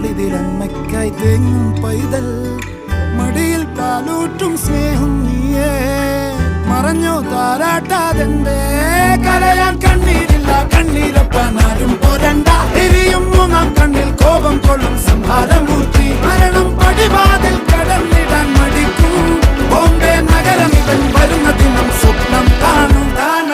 നാളിതിലമ്മയ്ക്കായി തേങ്ങും പൈതൽ മടിയിൽ പാലൂറ്റും സ്നേഹം നീയേ മറഞ്ഞോ താരാട്ടാതെന്റെ കരയാൻ കണ്ണീരില്ല കണ്ണീരപ്പാനാരും പോരണ്ട എരിയും മൂന്നാം കണ്ണിൽ കോപം കൊള്ളും സംഹാരമൂർത്തി മരണം പടിവാതിൽ കടന്നിടാൻ മടിക്കും ബോംബെ നഗരം ഇവൻ വരുന്ന ദിനം സ്വപ്നം കാണും താന